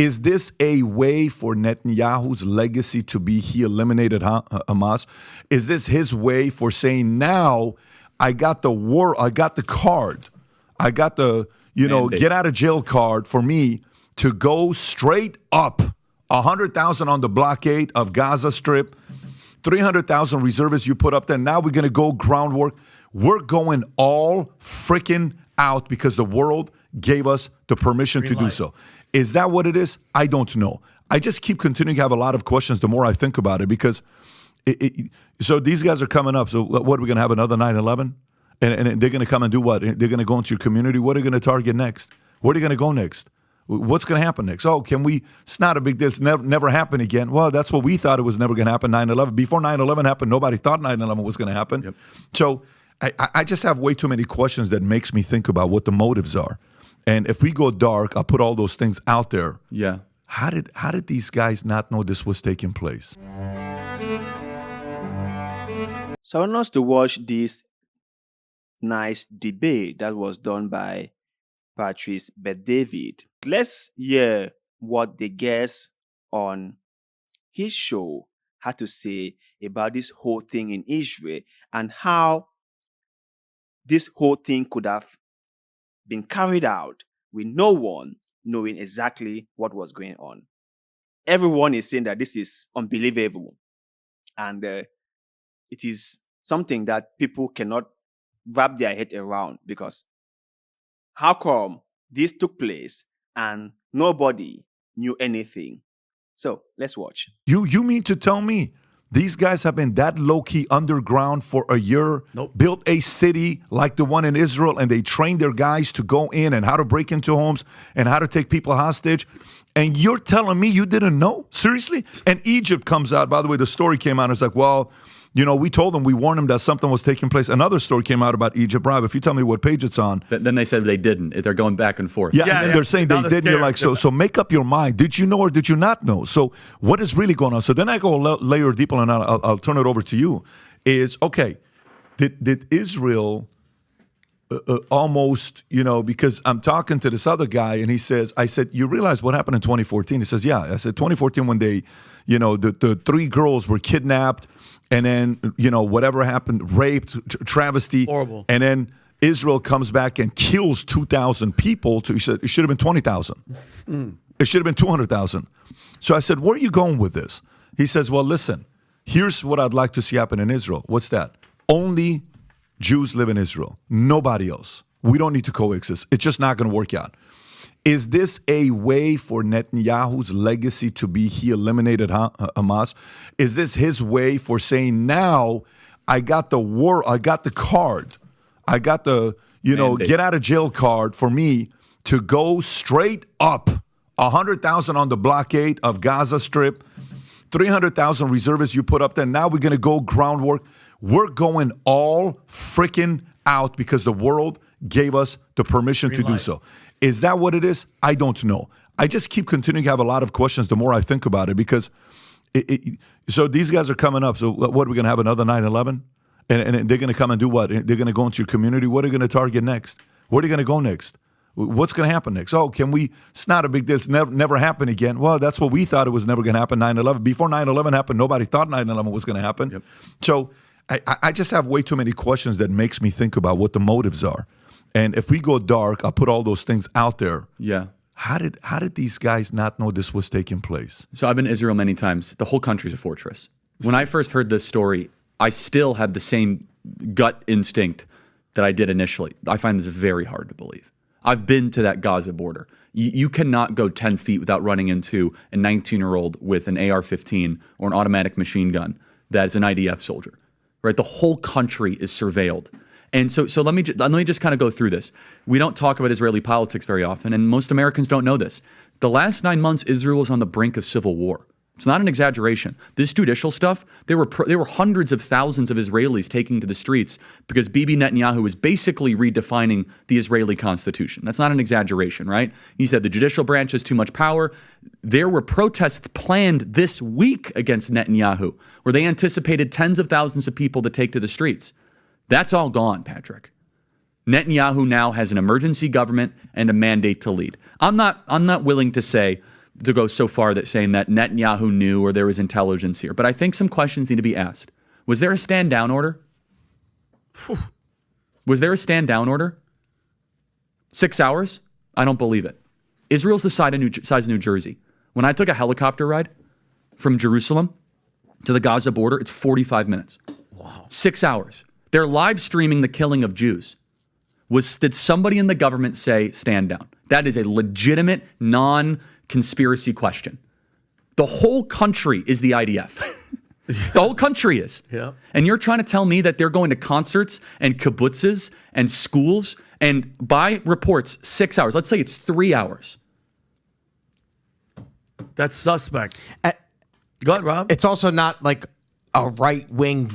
Is this a way for Netanyahu's legacy to be he eliminated Hamas? Is this his way for saying, now I got the war, I got the card, I got the, get out of jail card for me to go straight up 100,000 on the blockade of Gaza Strip, 300,000 reservists you put up there. Now we're going to go groundwork. We're going all freaking out because the world gave us the permission to do so. Is that what it is? I don't know. I just keep continuing to have a lot of questions the more I think about it because so these guys are coming up. So what, are we going to have another 9/11? And they're going to come and do what? They're going to go into your community. What are they going to target next? Where are they going to go next? What's going to happen next? Oh, can we? It's not a big deal. It's never happen again. Well, that's what we thought it was never going to happen. 9/11. Before 9/11 happened, nobody thought 9/11 was going to happen. Yep. So I just have way too many questions that makes me think about what the motives are. And if we go dark, I'll put all those things out there. Yeah. How did these guys not know this was taking place? So I want us to watch this nice debate that was done by Patrice Bet-David. Let's hear what the guest on his show had to say about this whole thing in Israel and how this whole thing could have been carried out with no one knowing exactly what was going on. Everyone is saying that this is unbelievable and it is something that people cannot wrap their head around because how come this took place and nobody knew anything? So let's watch. You mean to tell me these guys have been that low-key underground for a year, Nope. built a city like the one in Israel, and they trained their guys to go in and how to break into homes and how to take people hostage, and you're telling me you didn't know? Seriously? And Egypt comes out. By the way, the story came out. It's like, well, we told them, we warned them that something was taking place. Another story came out about Egypt. Rob, if you tell me what page it's on. Then they said they didn't. They're going back and forth. Yeah, and they're saying they didn't. You're like, so make up your mind. Did you know or did you not know? So what is really going on? So then I go a layer deeper, and I'll turn it over to you. Is, okay, did Israel almost, because I'm talking to this other guy, and he says, I said, you realize what happened in 2014? He says, yeah. I said, 2014 when they, the three girls were kidnapped, and then, whatever happened, raped, travesty. Horrible. And then Israel comes back and kills 2,000 people. He said, it should have been 20,000. It should have been 200,000. So I said, where are you going with this? He says, well, listen, here's what I'd like to see happen in Israel. What's that? Only Jews live in Israel. Nobody else. We don't need to coexist. It's just not going to work out. Is this a way for Netanyahu's legacy to be he eliminated Hamas? Is this his way for saying, now I got the war, I got the card, I got the, get out of jail card for me to go straight up 100,000 on the blockade of Gaza Strip, 300,000 reservists you put up there. Now we're going to go groundwork. We're going all freaking out because the world gave us the permission to do so. Is that what it is? I don't know. I just keep continuing to have a lot of questions the more I think about it because so these guys are coming up. So what, are we going to have another 9/11? And they're going to come and do what? They're going to go into your community. What are they going to target next? Where are they going to go next? What's going to happen next? Oh, can we? It's not a big deal. It's never happen again. Well, that's what we thought it was never going to happen. 9/11. Before 9/11 happened, nobody thought 9/11 was going to happen. Yep. So I just have way too many questions that makes me think about what the motives are. And if we go dark, I'll put all those things out there. Yeah. How did these guys not know this was taking place? So I've been to Israel many times. The whole country's a fortress. When I first heard this story, I still had the same gut instinct that I did initially. I find this very hard to believe. I've been to that Gaza border. You cannot go 10 feet without running into a 19-year-old with an AR-15 or an automatic machine gun that is an IDF soldier. Right? The whole country is surveilled. And so let me just kind of go through this. We don't talk about Israeli politics very often, and most Americans don't know this. The last 9 months, Israel was on the brink of civil war. It's not an exaggeration. This judicial stuff, there were hundreds of thousands of Israelis taking to the streets because Bibi Netanyahu is basically redefining the Israeli constitution. That's not an exaggeration, right? He said the judicial branch has too much power. There were protests planned this week against Netanyahu, where they anticipated tens of thousands of people to take to the streets. That's all gone, Patrick. Netanyahu now has an emergency government and a mandate to lead. I'm not willing to say to go so far that saying that Netanyahu knew or there was intelligence here, but I think some questions need to be asked. Was there a stand down order? Was there a stand down order? 6 hours? I don't believe it. Israel's the size of New Jersey. When I took a helicopter ride from Jerusalem to the Gaza border, it's 45 minutes. Wow. 6 hours. They're live streaming the killing of Jews. Did somebody in the government say stand down? That is a legitimate, non-conspiracy question. The whole country is the IDF. The whole country is. Yeah. And you're trying to tell me that they're going to concerts and kibbutzes and schools and by reports, 6 hours. Let's say it's 3 hours. That's suspect. Go ahead, Rob. It's also not like a right-wing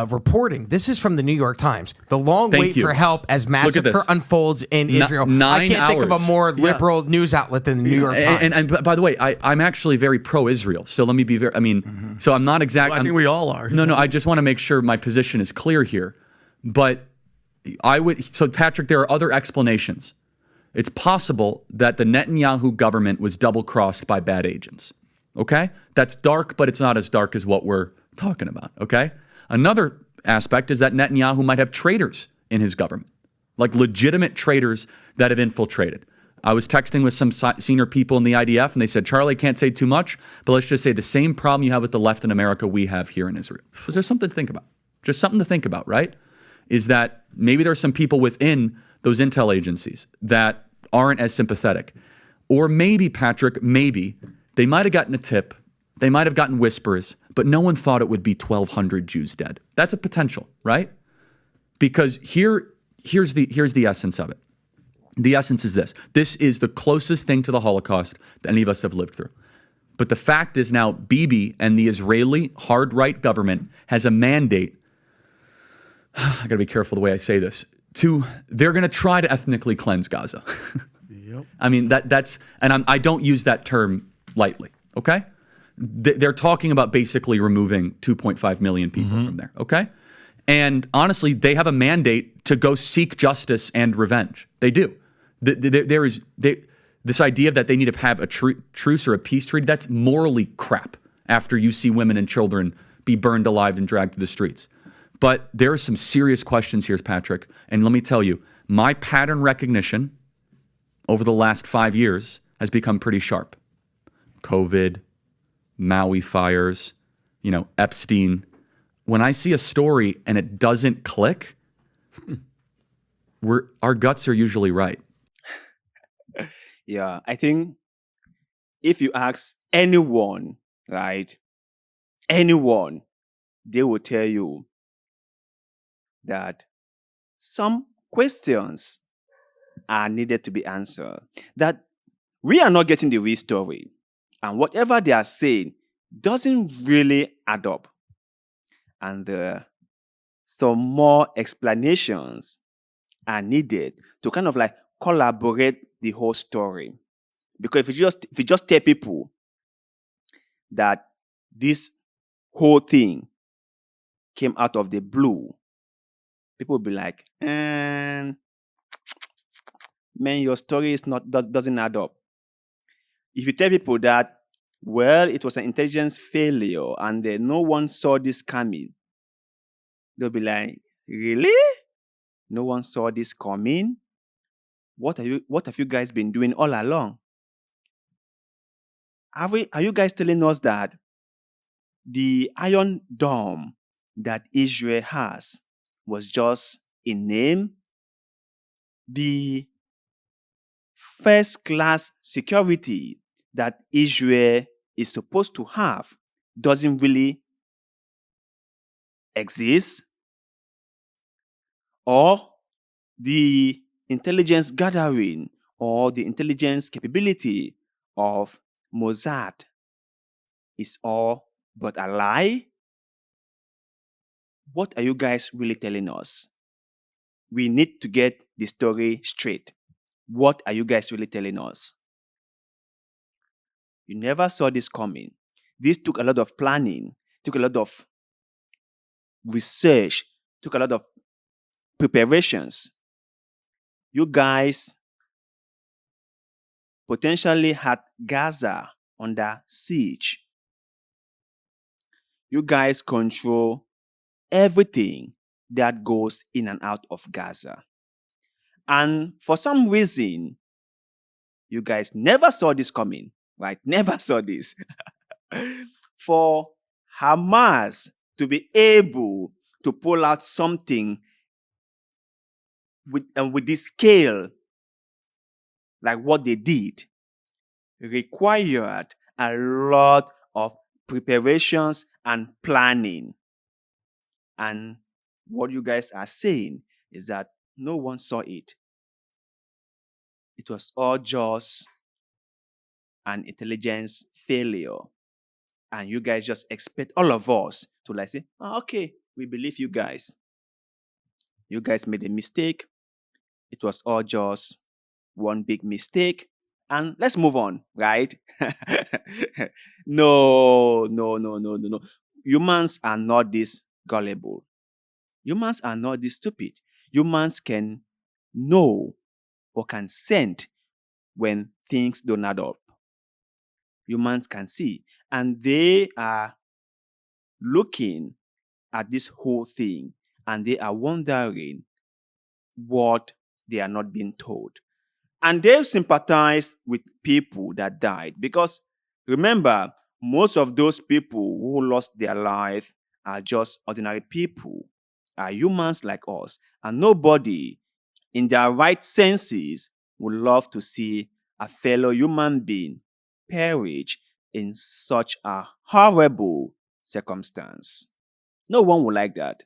reporting. This is from the New York Times. The long Thank wait you. for help as massacre this. unfolds in Israel. 9 I can't think of a hours. more liberal news outlet than the New York Times. And by the way, I'm actually very pro-Israel. So let me be very, so I'm not exact. I think we all are. No, I just want to make sure my position is clear here. But so Patrick, there are other explanations. It's possible that the Netanyahu government was double-crossed by bad agents. Okay? That's dark, but it's not as dark as what we're talking about. Okay? Another aspect is that Netanyahu might have traitors in his government, like legitimate traitors that have infiltrated. I was texting with some senior people in the IDF, and they said, Charlie, I can't say too much, but let's just say the same problem you have with the left in America, we have here in Israel. So there's something to think about. Just something to think about, right? Is that maybe there's some people within those intel agencies that aren't as sympathetic. Or maybe, Patrick, maybe they might have gotten a tip, they might have gotten whispers, but no one thought it would be 1,200 Jews dead. That's a potential, right? Because here's the essence of it. The essence is this. This is the closest thing to the Holocaust that any of us have lived through. But the fact is now Bibi and the Israeli hard right government has a mandate. I got to be careful the way I say this. They're going to try to ethnically cleanse Gaza. Yep. I mean, I don't use that term lightly, okay? They're talking about basically removing 2.5 million people from there, okay? And honestly, they have a mandate to go seek justice and revenge. They do. This idea that they need to have a truce or a peace treaty, that's morally crap after you see women and children be burned alive and dragged to the streets. But there are some serious questions here, Patrick. And let me tell you, my pattern recognition over the last 5 years has become pretty sharp. COVID, Maui fires, Epstein. When I see a story and it doesn't click, our guts are usually right. Yeah, I think if you ask anyone, right, anyone, they will tell you that some questions are needed to be answered, that we are not getting the real story, and whatever they are saying doesn't really add up. And some more explanations are needed to kind of like collaborate the whole story. Because if you just tell people that this whole thing came out of the blue, people will be like, man, your story doesn't add up. If you tell people that, well, it was an intelligence failure and no one saw this coming, they'll be like, really? No one saw this coming? What have you guys been doing all along? Are you guys telling us that the Iron Dome that Israel has was just a name? The first-class security that Israel is supposed to have doesn't really exist? Or the intelligence gathering or the intelligence capability of Mossad is all but a lie? What are you guys really telling us? We need to get the story straight. What are you guys really telling us? You never saw this coming. This took a lot of planning, took a lot of research, took a lot of preparations. You guys potentially had Gaza under siege. You guys control everything that goes in and out of Gaza. And for some reason, you guys never saw this coming, right? Never saw this. For Hamas to be able to pull out something with this scale, like what they did, required a lot of preparations and planning. And what you guys are saying is that no one saw it. It was all just an intelligence failure. And you guys just expect all of us to like say, oh, okay, we believe you guys. You guys made a mistake. It was all just one big mistake. And let's move on, right? No. Humans are not this gullible. Humans are not this stupid. Humans can know or can sense when things don't add up. Humans can see. And they are looking at this whole thing and they are wondering what they are not being told. And they sympathize with people that died because remember, most of those people who lost their life are just ordinary people, are humans like us. And nobody in their right senses would love to see a fellow human being perish in such a horrible circumstance. No one would like that.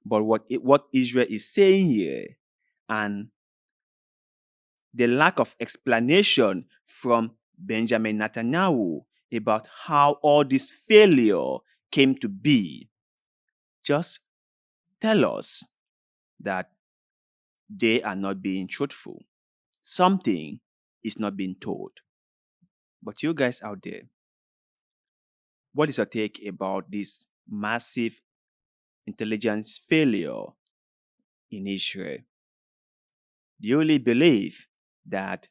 But what Israel is saying here, and the lack of explanation from Benjamin Netanyahu about how all this failure came to be, just tell us that they are not being truthful. Something is not being told. But you guys out there, what is your take about this massive intelligence failure in Israel? Do you really believe that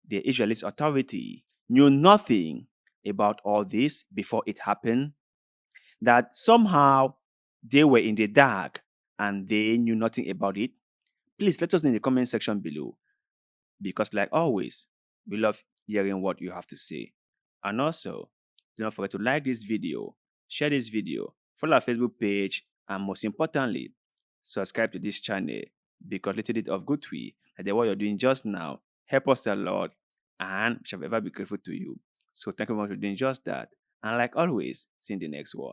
the Israeli authority knew nothing about all this before it happened? That somehow they were in the dark and they knew nothing about it? Please let us know in the comment section below. Because like always, we love hearing what you have to say. And also, do not forget to like this video, share this video, follow our Facebook page, and most importantly, subscribe to this channel because little bit of good way, like what you're doing just now, help us a lot and we shall ever be grateful to you. So thank you very much for doing just that. And like always, see you in the next one.